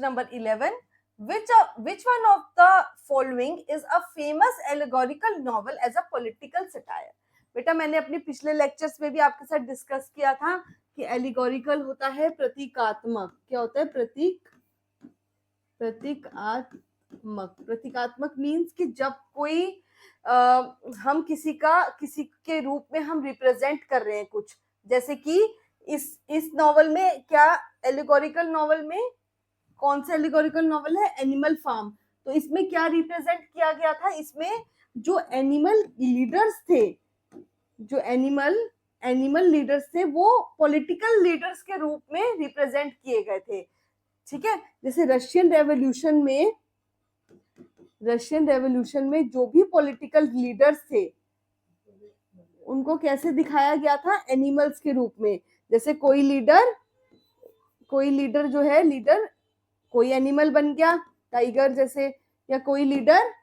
number 11. Which one of the following is a famous allegorical novel as a political satire? बेटा मैंने अपने पिछले lectures में भी आपके साथ डिस्कस किया था कि एलिगोरिकल होता है प्रतीकात्मक. क्या होता है? प्रतीकात्मक मीन्स कि जब कोई हम किसी के रूप में हम रिप्रेजेंट कर रहे हैं कुछ, जैसे कि इस नॉवल में क्या एलिगोरिकल नॉवल में कौन सा एलिगोरिकल नॉवल है? Animal Farm. तो इसमें क्या रिप्रेजेंट किया गया था? इसमें जो एनिमल लीडर्स थे, जो एनिमल लीडर्स थे वो पॉलिटिकल लीडर्स के रूप में रिप्रेजेंट किए गए थे. ठीक है. जैसे रशियन रेवोल्यूशन में जो भी पॉलिटिकल लीडर्स थे उनको कैसे दिखाया गया था? एनिमल्स के रूप में. जैसे कोई लीडर जो है, लीडर कोई एनिमल बन गया, टाइगर जैसे, या कोई लीडर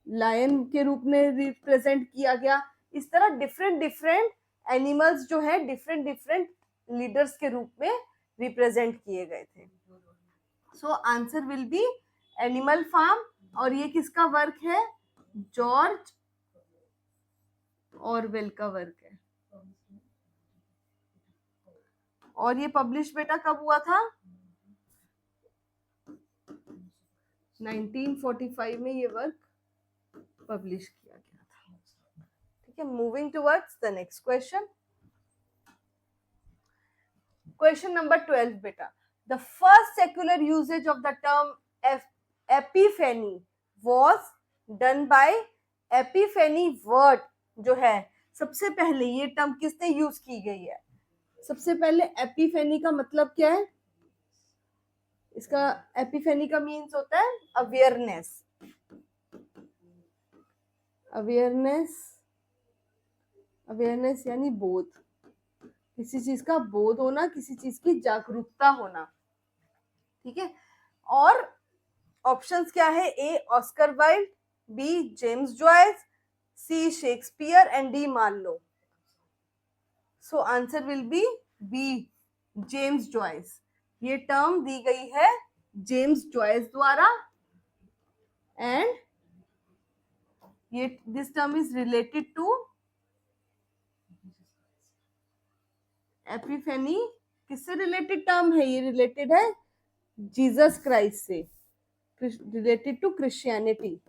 लायन के रूप में रिप्रेजेंट किया गया. इस तरह डिफरेंट एनिमल्स जो है डिफरेंट लीडर्स के रूप में रिप्रेजेंट किए गए थे. So answer will be Animal Farm. और ये किसका वर्क है? जॉर्ज ऑरवेल का वर्क है. और ये पब्लिश बेटा कब हुआ था? 1945 में ये वर्क पब्लिश किया गया था. ठीक है. Moving towards the next question. Question number 12 बेटा. The first secular usage of the term epiphany was done by. Epiphany word जो है, सबसे पहले ये टर्म किसने यूज की गई है? सबसे पहले एपिफेनी का मतलब क्या है? इसका एपिफेनी का मीन्स होता है अवेयरनेस यानी बोध. किसी चीज का बोध होना, किसी चीज की जागरूकता होना. ठीक है. और ऑप्शंस क्या है? A Oscar Wilde, B James Joyce, C Shakespeare and D Marlowe. So answer will be B James Joyce. ये टर्म दी गई है जेम्स जॉयस द्वारा एंड ये this term is related to epiphany. किससे रिलेटेड टर्म है? ये रिलेटेड है जीसस क्राइस्ट से, related to Christianity.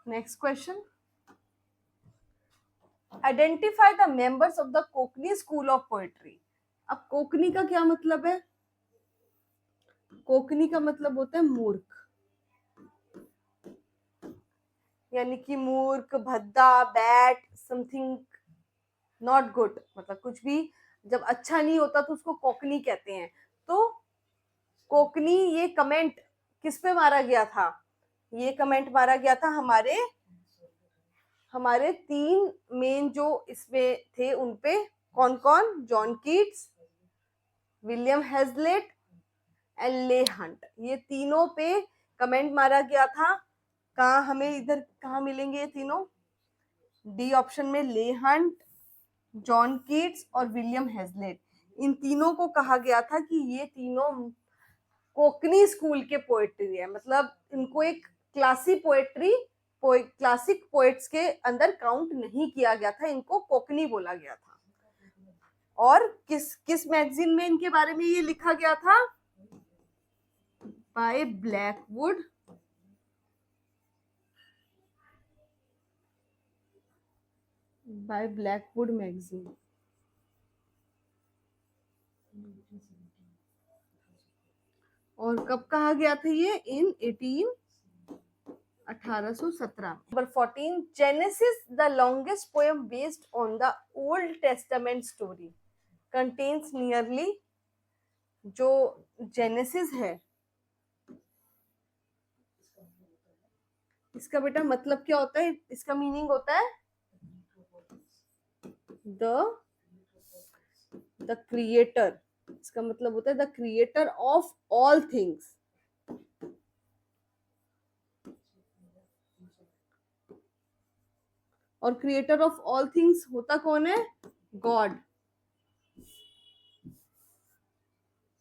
Next question. Identify the members of the Cockney school of poetry. अब कोकनी का क्या मतलब है? कोकनी का मतलब होता है मूर्ख, यानी कि मूर्ख, भद्दा, बैड, समथिंग नॉट गुड. मतलब कुछ भी जब अच्छा नहीं होता तो उसको कोकनी कहते हैं. तो कोकनी, ये कमेंट किस पे मारा गया था? ये कमेंट मारा गया था हमारे 3 मेन जो इसमें थे उन पे. कौन कौन? John Keats, William Hazlett and ले हंट. ये तीनों पे कमेंट मारा गया था. हमें इधर कहाँ मिलेंगे ये तीनों? डी ऑप्शन में ले हंट, जॉन कीट्स और विलियम हेजलेट. इन तीनों को कहा गया था कि ये तीनों कोकनी स्कूल के पोएट्री है. मतलब इनको एक क्लासिक पोएट्स के अंदर काउंट नहीं किया गया था, इनको कोकनी बोला गया था. और किस मैगजीन में इनके बारे में ये लिखा गया था? By Blackwood magazine. और कब कहा गया था ये? In 1817. Number 14. Genesis, the longest poem based on the Old Testament story, contains nearly. जो जेनेसिस है इसका बेटा मतलब क्या होता है? इसका मीनिंग होता है द क्रिएटर. इसका मतलब होता है the creator of all things. और क्रिएटर ऑफ ऑल थिंग्स होता कौन है? गॉड.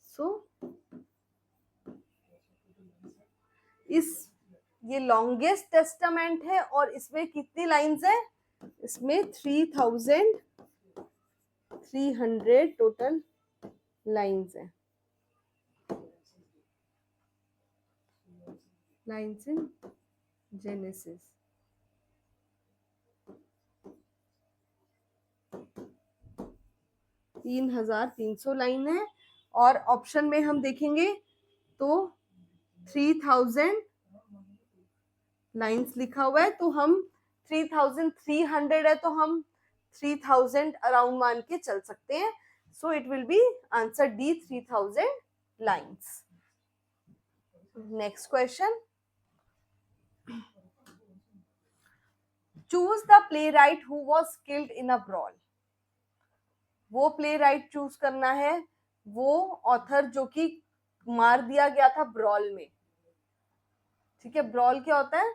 सो इस ये लॉन्गेस्ट टेस्टामेंट है और इसमें कितनी लाइंस है? इसमें 3300 टोटल लाइंस है. Lines in genesis. तीन 3,300 लाइन है. और ऑप्शन में हम देखेंगे तो 3000 लाइंस लिखा हुआ है, तो हम 3300 है तो हम 3000 अराउंड मान के चल सकते हैं. So it will be answer D, 3000 lines. Next question. Choose the play right who was killed in a brawl. वो प्ले राइट चूज करना है, वो ऑथर जो कि मार दिया गया था ब्रॉल में. ठीक है, ब्रॉल क्या होता है?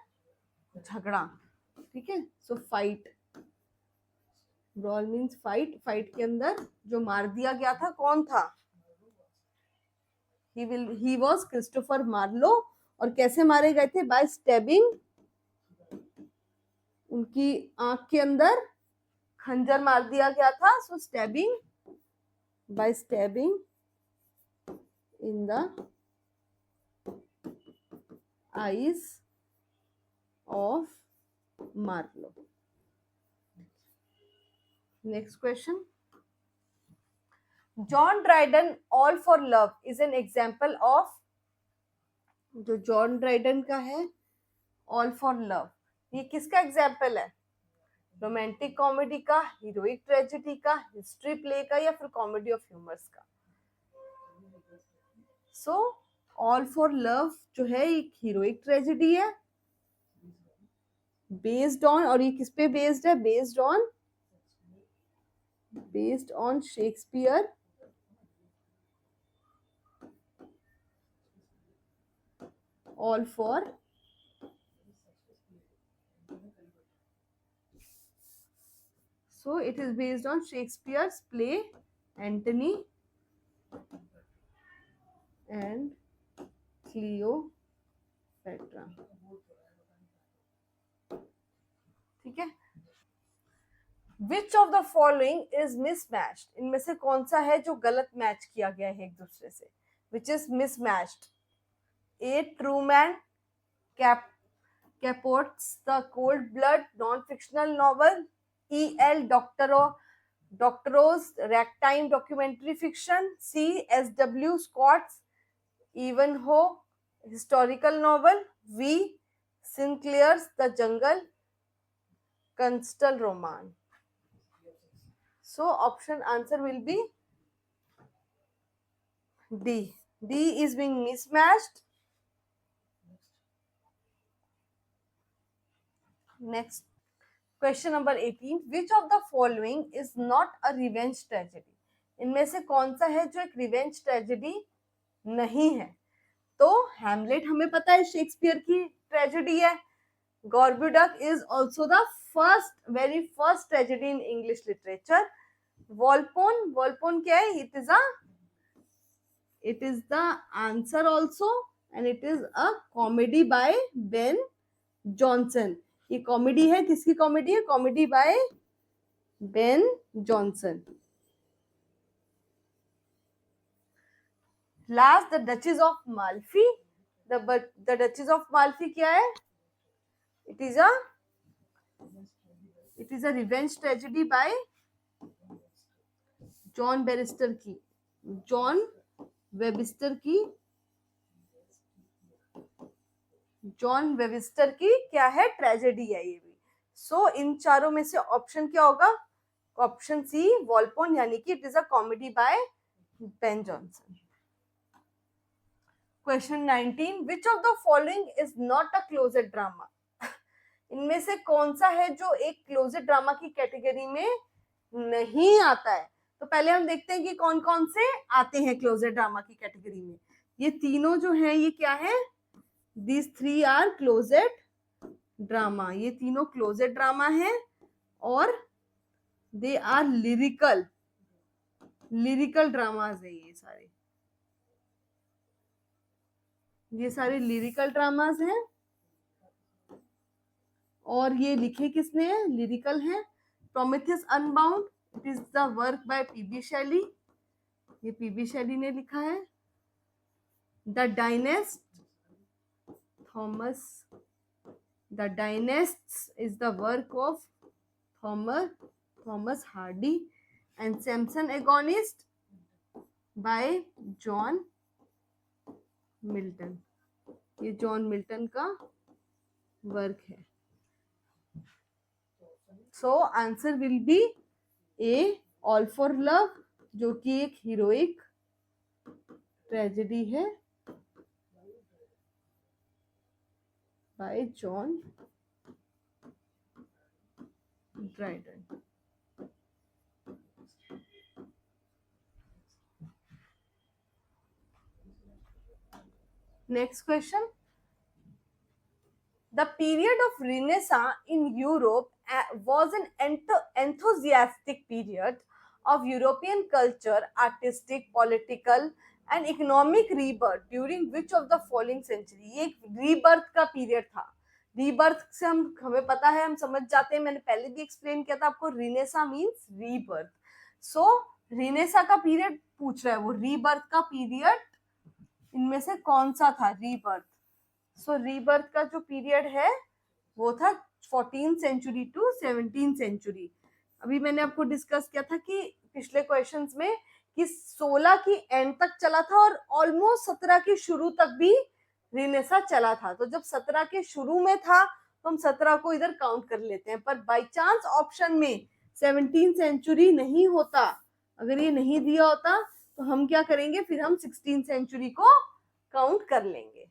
झगड़ा. ठीक है, so fight. Brawl means fight. Fight के अंदर जो मार दिया गया था कौन था? He was Christopher Marlowe. और कैसे मारे गए थे? By stabbing. उनकी आंख के अंदर खंजर मार दिया गया था. So stabbing, by stabbing in the eyes of Marlowe. Next question. John Dryden All for Love is an example of. जो जॉन ड्राइडन का है ऑल फॉर लव, ये किसका एग्जाम्पल है? रोमांटिक कॉमेडी का, हीरोइक ट्रेजेडी का, हिस्ट्री प्ले का, या फिर कॉमेडी ऑफ ह्यूमर्स का? सो ऑल फॉर लव जो है एक हीरोइक ट्रेजेडी है, बेस्ड ऑन. और ये किस पे बेस्ड है? Based on Shakespeare. All for so it is based on Shakespeare's play Antony and Cleopatra. ठीक है. Which of the following is mismatched? इनमें से कौन सा है जो गलत मैच किया गया है एक दूसरे से? Which is mismatched? A. Truman Capote's The Cold Blood non-fictional novel. E. L. Doctorow's ragtime documentary fiction. C. S.W. Scott's Ivanhoe historical novel. V. Sinclair's The Jungle coastal roman. So option answer will be D. D is being mismatched. Next question number 18. Which of the following is not a revenge tragedy? इनमें से कौन सा है जो एक revenge tragedy नहीं है? तो हैमलेट हमें पता है शेक्सपियर की ट्रेजेडी है. गॉर्बुडक is also the very first tragedy in English literature. Volpone क्या है? It is the answer also, and it is a comedy by Ben Jonson. ये कॉमेडी है. किसकी कॉमेडी है? Comedy by Ben Jonson. Last, the Duchess of Malfi. The Duchess of Malfi क्या है? It is a revenge tragedy by John Webster की क्या है? Tragedy है ये भी. सो इन चारों में से ऑप्शन क्या होगा? ऑप्शन सी, वॉल्पोन, यानी कि it is a comedy by Ben Johnson. Question 19. Which of the following is not a closed drama? इनमें से कौन सा है जो एक क्लोजेड ड्रामा की कैटेगरी में नहीं आता है? तो पहले हम देखते हैं कि कौन कौन से आते हैं क्लोजेड ड्रामा की कैटेगरी में. ये तीनों जो हैं ये क्या है? These three are closet drama. ये तीनों closet drama है. और दे आर लिरिकल ड्रामाज है ये सारे लिरिकल ड्रामाज हैं। और ये लिखे किसने है? लिरिकल हैं। Prometheus Unbound, it is the work by P B Shelley, ये पीबी शैली ने लिखा है। The dynast, Thomas, the Dynasts is the work of Thomas Hardy. And Samson Agonistes by John Milton, ये जॉन मिल्टन का work है। So answer will be A, all for love, जो कि एक हीरोइक ट्रेजेडी है by John Dryden. Next question, the period of Renaissance in Europe was an enthusiastic period of European culture, artistic, political and economic rebirth during which of the following century? ये एक rebirth का period था। rebirth से हमें पता है, हम समझ जाते हैं, मैंने पहले भी एक्सप्लेन किया था आपको, Renaissance means rebirth। so Renaissance का period पूछ रहा है, वो rebirth का period इनमें से कौन सा था? rebirth। सो रीबर्थ का जो पीरियड है वो था 14th century to 17th century. अभी मैंने आपको डिस्कस किया था कि पिछले क्वेश्चंस में कि 16 की एंड तक चला था और ऑलमोस्ट 17 की शुरू तक भी रिनेसां चला था। तो जब 17 के शुरू में था तो हम 17 को इधर काउंट कर लेते हैं, पर बाई चांस ऑप्शन में 17th सेंचुरी नहीं होता, अगर ये नहीं दिया होता तो हम क्या करेंगे, फिर हम 16th सेंचुरी को काउंट कर लेंगे।